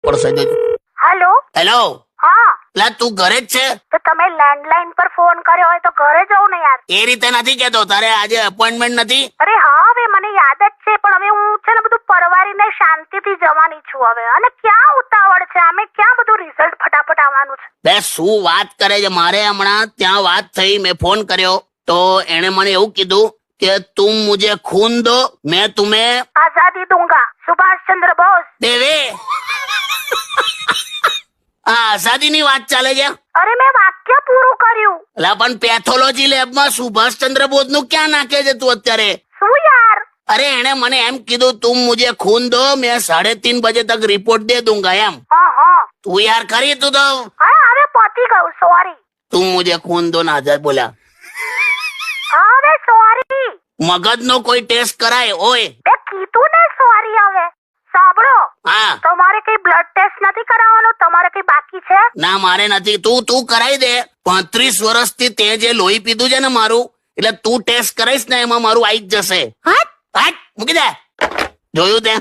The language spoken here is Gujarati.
પડશે દેજો. હેલો. હેલો, હા, લા તું ઘરે જ છે? તો તમે લેન્ડલાઇન પર ફોન કર્યો હોય તો ઘરે જવું ને યાર. એ રીતે નથી કેતો, તારે આજે અપોઇન્ટમેન્ટ નથી? અરે હા, હવે મને યાદ જ છે, પણ હવે હું છે ને બધું પરવારીને શાંતિથી જવાની છું હવે. અને ક્યાં ઉતાવળ છે, આમે ક્યાં બધું રિઝલ્ટ ફટાફટ આવવાનું છે. બે શું વાત કરે છે? મારે હમણાં ત્યાં વાત થઈ, મેં ફોન કર્યો તો એને મને એવું કીધું કે તુમ મુझे खून दो, मैं तुम्हें આઝાદી દૂંગા. સુભાષ ચંદ્ર બોઝ. દેવે. આ આઝાદીની વાત ચાલે છે. અરે મેં વાક્ય પૂરું કર્યું. લા પણ પેથોલોજી લેબમાં સુભાષચંદ્ર બોઝ નું ક્યાં નાખે છે તું અત્યારે? શું યાર? અરે એને મને એમ કીધું તુમ મુझे खून दो, मैं 3:30 बजे तक रिपोर्ट दे दूंगा एम. હા હા તું યાર કરી તું તો. હા, હવે પતી ગયું. સોરી. તું મુझे खून दो ના આઝાદ બોલ્યા. હવે સોરી. મગજનો કોઈ ટેસ્ટ કરાય ઓય? તે કીધું ને સોરી. હવે સાંભળો, હા. તમારે કઈ બ્લડ ટેસ્ટ નથી કરાવવાનો? તમારે કઈ બાકી છે? ના મારે નથી. તું કરાવી દે. 35 વર્ષથી તે જે લોહી પીધું છે ને મારું, એટલે તું ટેસ્ટ કરાઈશ ને એમાં મારું આવી જ જશે. હા, હાટ મૂકી દે. જોયું તે?